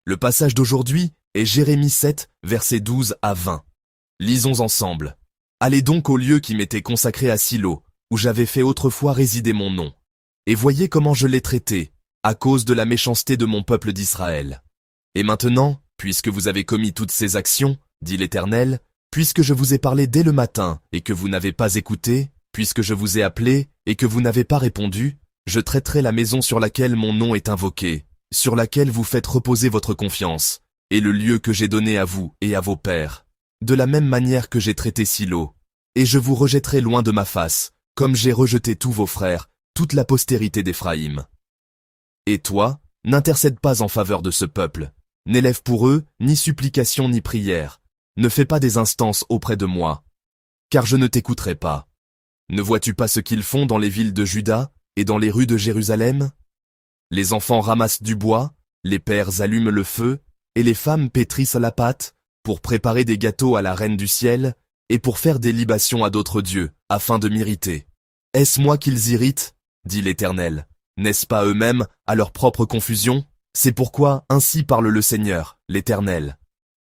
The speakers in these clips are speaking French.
Le passage d'aujourd'hui est Jérémie 7, versets 12 à 20. Lisons ensemble. Allez donc au lieu qui m'était consacré à Silo, où j'avais fait autrefois résider mon nom. Et voyez comment je l'ai traité, à cause de la méchanceté de mon peuple d'Israël. Et maintenant, puisque vous avez commis toutes ces actions, dit l'Éternel, puisque je vous ai parlé dès le matin et que vous n'avez pas écouté, puisque je vous ai appelé et que vous n'avez pas répondu, je traiterai la maison sur laquelle mon nom est invoqué, sur laquelle vous faites reposer votre confiance, et le lieu que j'ai donné à vous et à vos pères, de la même manière que j'ai traité Silo. Et je vous rejetterai loin de ma face, comme j'ai rejeté tous vos frères, toute la postérité d'Éphraïm. Et toi, n'intercède pas en faveur de ce peuple, n'élève pour eux ni supplication ni prière, ne fais pas des instances auprès de moi, car je ne t'écouterai pas. Ne vois-tu pas ce qu'ils font dans les villes de Juda et dans les rues de Jérusalem? Les enfants ramassent du bois, les pères allument le feu, et les femmes pétrissent la pâte, pour préparer des gâteaux à la reine du ciel, et pour faire des libations à d'autres dieux, afin de m'irriter. Est-ce moi qu'ils irritent? Dit l'Éternel. N'est-ce pas eux-mêmes, à leur propre confusion? C'est pourquoi ainsi parle le Seigneur, l'Éternel.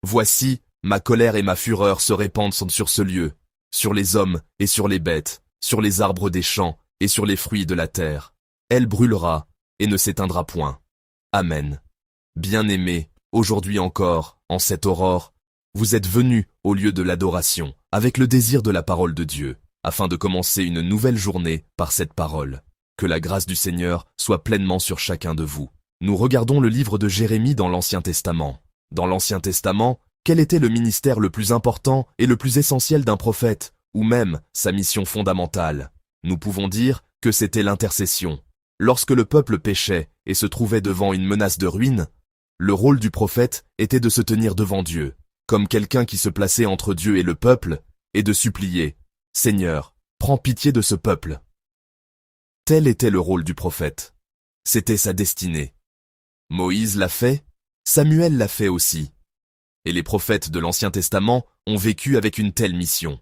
Voici, ma colère et ma fureur se répandent sur ce lieu, sur les hommes et sur les bêtes, sur les arbres des champs et sur les fruits de la terre. Elle brûlera et ne s'éteindra point. Amen. Bien-aimés, aujourd'hui encore, en cette aurore, vous êtes venus au lieu de l'adoration, avec le désir de la parole de Dieu, afin de commencer une nouvelle journée par cette parole. Que la grâce du Seigneur soit pleinement sur chacun de vous. Nous regardons le livre de Jérémie dans l'Ancien Testament. Dans l'Ancien Testament, quel était le ministère le plus important et le plus essentiel d'un prophète, ou même sa mission fondamentale? Nous pouvons dire que c'était l'intercession. Lorsque le peuple péchait et se trouvait devant une menace de ruine, le rôle du prophète était de se tenir devant Dieu, comme quelqu'un qui se plaçait entre Dieu et le peuple, et de supplier « Seigneur, prends pitié de ce peuple ». Tel était le rôle du prophète. C'était sa destinée. Moïse l'a fait, Samuel l'a fait aussi. Et les prophètes de l'Ancien Testament ont vécu avec une telle mission.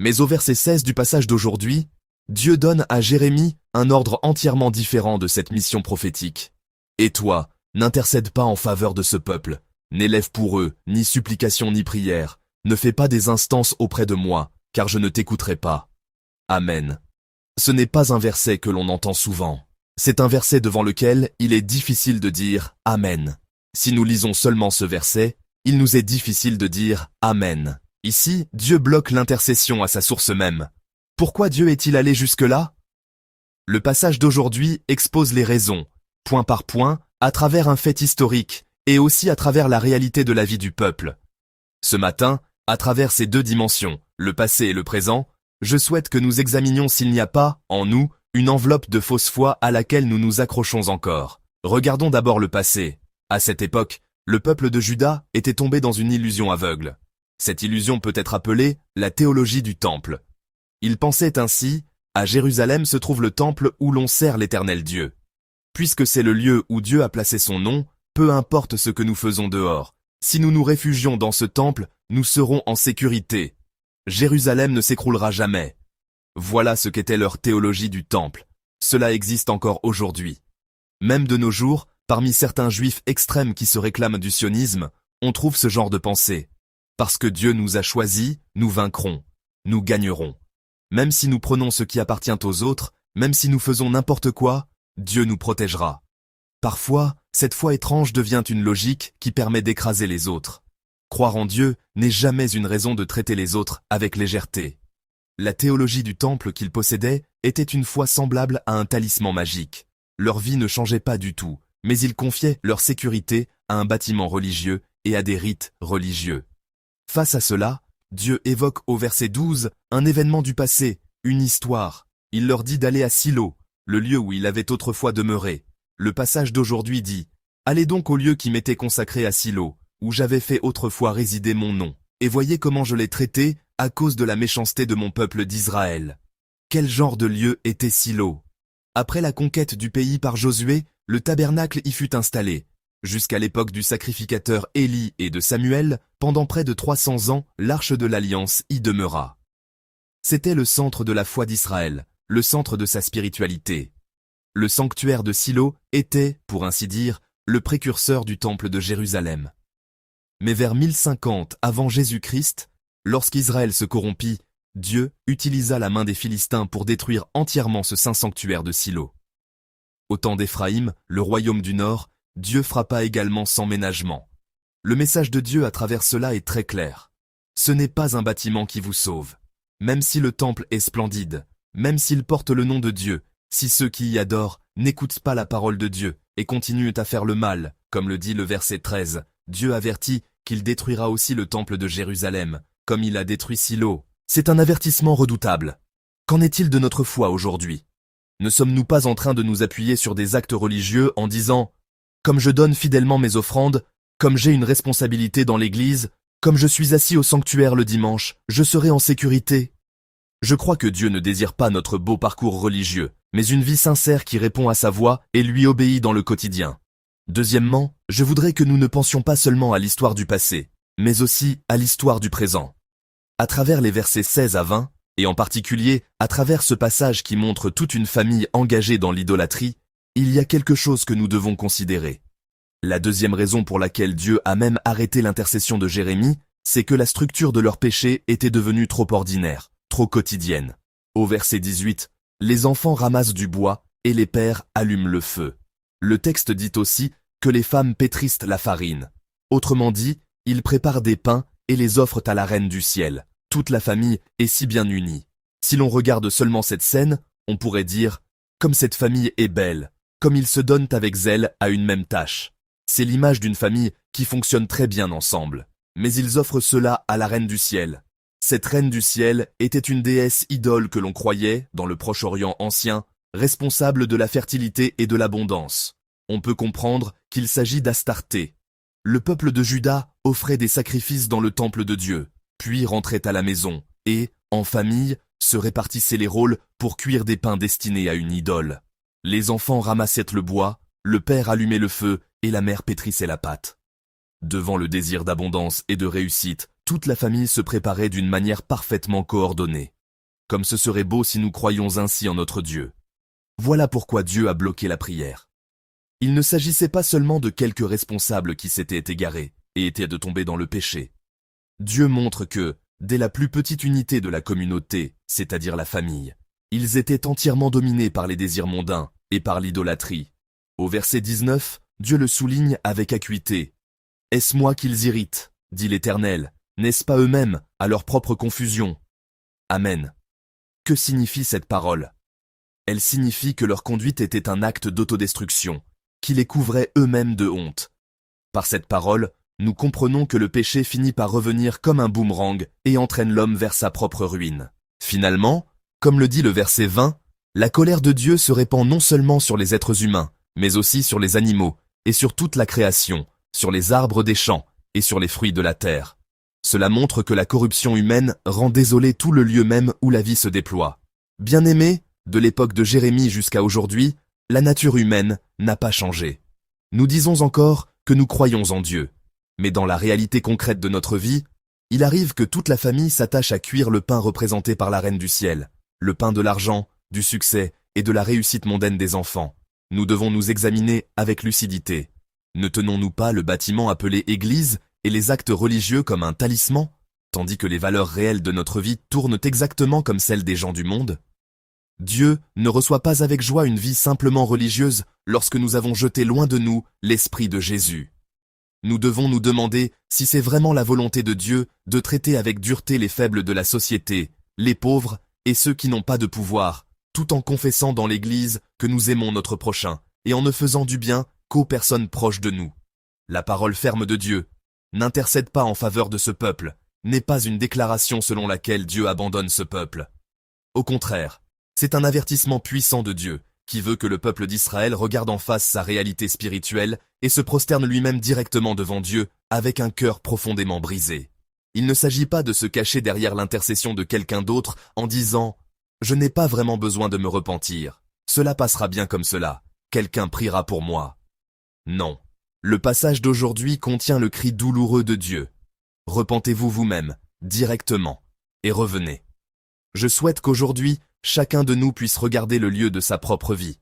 Mais au verset 16 du passage d'aujourd'hui, Dieu donne à Jérémie un ordre entièrement différent de cette mission prophétique. Et toi, n'intercède pas en faveur de ce peuple, n'élève pour eux ni supplication ni prière, ne fais pas des instances auprès de moi, car je ne t'écouterai pas. Amen. Ce n'est pas un verset que l'on entend souvent. C'est un verset devant lequel il est difficile de dire « Amen ». Si nous lisons seulement ce verset, il nous est difficile de dire « Amen ». Ici, Dieu bloque l'intercession à sa source même. Pourquoi Dieu est-il allé jusque-là? Le passage d'aujourd'hui expose les raisons, point par point, à travers un fait historique, et aussi à travers la réalité de la vie du peuple. Ce matin, à travers ces deux dimensions, le passé et le présent, je souhaite que nous examinions s'il n'y a pas, en nous, une enveloppe de fausse foi à laquelle nous nous accrochons encore. Regardons d'abord le passé. À cette époque, le peuple de Juda était tombé dans une illusion aveugle. Cette illusion peut être appelée la théologie du temple. Ils pensaient ainsi, à Jérusalem se trouve le temple où l'on sert l'Éternel Dieu. Puisque c'est le lieu où Dieu a placé son nom, peu importe ce que nous faisons dehors. Si nous nous réfugions dans ce temple, nous serons en sécurité. Jérusalem ne s'écroulera jamais. Voilà ce qu'était leur théologie du temple. Cela existe encore aujourd'hui. Même de nos jours, parmi certains juifs extrêmes qui se réclament du sionisme, on trouve ce genre de pensée. Parce que Dieu nous a choisis, nous vaincrons. Nous gagnerons. Même si nous prenons ce qui appartient aux autres, même si nous faisons n'importe quoi, Dieu nous protégera. Parfois, cette foi étrange devient une logique qui permet d'écraser les autres. Croire en Dieu n'est jamais une raison de traiter les autres avec légèreté. La théologie du temple qu'ils possédaient était une foi semblable à un talisman magique. Leur vie ne changeait pas du tout, mais ils confiaient leur sécurité à un bâtiment religieux et à des rites religieux. Face à cela, Dieu évoque au verset 12 un événement du passé, une histoire. Il leur dit d'aller à Silo, le lieu où il avait autrefois demeuré. Le passage d'aujourd'hui dit « Allez donc au lieu qui m'était consacré à Silo, où j'avais fait autrefois résider mon nom, et voyez comment je l'ai traité à cause de la méchanceté de mon peuple d'Israël. » Quel genre de lieu était Silo? Après la conquête du pays par Josué, le tabernacle y fut installé. Jusqu'à l'époque du sacrificateur Élie et de Samuel, pendant près de 300 ans, l'arche de l'Alliance y demeura. C'était le centre de la foi d'Israël, le centre de sa spiritualité. Le sanctuaire de Silo était, pour ainsi dire, le précurseur du temple de Jérusalem. Mais vers 1050 avant Jésus-Christ, lorsqu'Israël se corrompit, Dieu utilisa la main des Philistins pour détruire entièrement ce saint sanctuaire de Silo. Au temps d'Éphraïm, le royaume du Nord, Dieu frappa également sans ménagement. Le message de Dieu à travers cela est très clair. Ce n'est pas un bâtiment qui vous sauve. Même si le temple est splendide, même s'il porte le nom de Dieu, si ceux qui y adorent n'écoutent pas la parole de Dieu et continuent à faire le mal, comme le dit le verset 13, Dieu avertit qu'il détruira aussi le temple de Jérusalem, comme il a détruit Silo. C'est un avertissement redoutable. Qu'en est-il de notre foi aujourd'hui? Ne sommes-nous pas en train de nous appuyer sur des actes religieux en disant « Comme je donne fidèlement mes offrandes, comme j'ai une responsabilité dans l'église, comme je suis assis au sanctuaire le dimanche, je serai en sécurité ». Je crois que Dieu ne désire pas notre beau parcours religieux, mais une vie sincère qui répond à sa voix et lui obéit dans le quotidien. Deuxièmement, je voudrais que nous ne pensions pas seulement à l'histoire du passé, mais aussi à l'histoire du présent. À travers les versets 16 à 20, et en particulier à travers ce passage qui montre toute une famille engagée dans l'idolâtrie, il y a quelque chose que nous devons considérer. La deuxième raison pour laquelle Dieu a même arrêté l'intercession de Jérémie, c'est que la structure de leur péché était devenue trop ordinaire, trop quotidienne. Au verset 18, les enfants ramassent du bois et les pères allument le feu. Le texte dit aussi que les femmes pétrissent la farine. Autrement dit, ils préparent des pains et les offrent à la reine du ciel. Toute la famille est si bien unie. Si l'on regarde seulement cette scène, on pourrait dire « Comme cette famille est belle, comme ils se donnent avec zèle à une même tâche ». C'est l'image d'une famille qui fonctionne très bien ensemble. Mais ils offrent cela à la reine du ciel. Cette reine du ciel était une déesse idole que l'on croyait, dans le Proche-Orient ancien, responsable de la fertilité et de l'abondance. On peut comprendre qu'il s'agit d'Astarté. Le peuple de Juda offrait des sacrifices dans le temple de Dieu, puis rentrait à la maison, et, en famille, se répartissaient les rôles pour cuire des pains destinés à une idole. Les enfants ramassaient le bois, le père allumait le feu et la mère pétrissait la pâte. Devant le désir d'abondance et de réussite, toute la famille se préparait d'une manière parfaitement coordonnée. Comme ce serait beau si nous croyions ainsi en notre Dieu. Voilà pourquoi Dieu a bloqué la prière. Il ne s'agissait pas seulement de quelques responsables qui s'étaient égarés et étaient de tomber dans le péché. Dieu montre que, dès la plus petite unité de la communauté, c'est-à-dire la famille, ils étaient entièrement dominés par les désirs mondains et par l'idolâtrie. Au verset 19, Dieu le souligne avec acuité. « Est-ce moi qu'ils irritent, dit l'Éternel, n'est-ce pas eux-mêmes, à leur propre confusion ?» Amen. Que signifie cette parole? Elle signifie que leur conduite était un acte d'autodestruction, qui les couvrait eux-mêmes de honte. Par cette parole, nous comprenons que le péché finit par revenir comme un boomerang et entraîne l'homme vers sa propre ruine. Finalement, comme le dit le verset 20, la colère de Dieu se répand non seulement sur les êtres humains, mais aussi sur les animaux, et sur toute la création, sur les arbres des champs, et sur les fruits de la terre. Cela montre que la corruption humaine rend désolé tout le lieu même où la vie se déploie. Bien-aimés, de l'époque de Jérémie jusqu'à aujourd'hui, la nature humaine n'a pas changé. Nous disons encore que nous croyons en Dieu. Mais dans la réalité concrète de notre vie, il arrive que toute la famille s'attache à cuire le pain représenté par la reine du ciel, le pain de l'argent, du succès et de la réussite mondaine des enfants. Nous devons nous examiner avec lucidité. Ne tenons-nous pas le bâtiment appelé Église et les actes religieux comme un talisman, tandis que les valeurs réelles de notre vie tournent exactement comme celles des gens du monde? Dieu ne reçoit pas avec joie une vie simplement religieuse lorsque nous avons jeté loin de nous l'esprit de Jésus. Nous devons nous demander si c'est vraiment la volonté de Dieu de traiter avec dureté les faibles de la société, les pauvres et ceux qui n'ont pas de pouvoir, tout en confessant dans l'Église que nous aimons notre prochain et en ne faisant du bien qu'aux personnes proches de nous. La parole ferme de Dieu n'intercède pas en faveur de ce peuple, n'est pas une déclaration selon laquelle Dieu abandonne ce peuple. Au contraire, c'est un avertissement puissant de Dieu qui veut que le peuple d'Israël regarde en face sa réalité spirituelle et se prosterne lui-même directement devant Dieu avec un cœur profondément brisé. Il ne s'agit pas de se cacher derrière l'intercession de quelqu'un d'autre en disant « Je n'ai pas vraiment besoin de me repentir, cela passera bien comme cela, quelqu'un priera pour moi ». Non, le passage d'aujourd'hui contient le cri douloureux de Dieu. Repentez-vous vous-même, directement, et revenez. Je souhaite qu'aujourd'hui, chacun de nous puisse regarder le lieu de sa propre vie.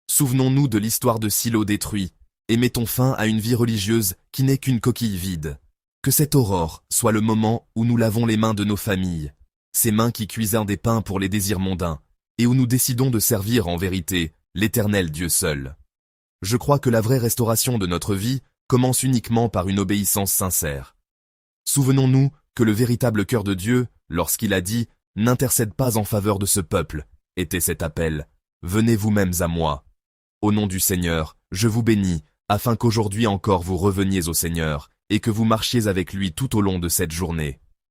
Souvenons-nous de l'histoire de Silo détruit, et mettons fin à une vie religieuse qui n'est qu'une coquille vide. Que cette aurore soit le moment où nous lavons les mains de nos familles, ces mains qui cuisent des pains pour les désirs mondains, et où nous décidons de servir en vérité l'Éternel Dieu seul. Je crois que la vraie restauration de notre vie commence uniquement par une obéissance sincère. Souvenons-nous que le véritable cœur de Dieu, lorsqu'il a dit « N'intercède pas en faveur de ce peuple », était cet appel « Venez vous-mêmes à moi ». Au nom du Seigneur, je vous bénis, afin qu'aujourd'hui encore vous reveniez au Seigneur, et que vous marchiez avec lui tout au long de cette journée.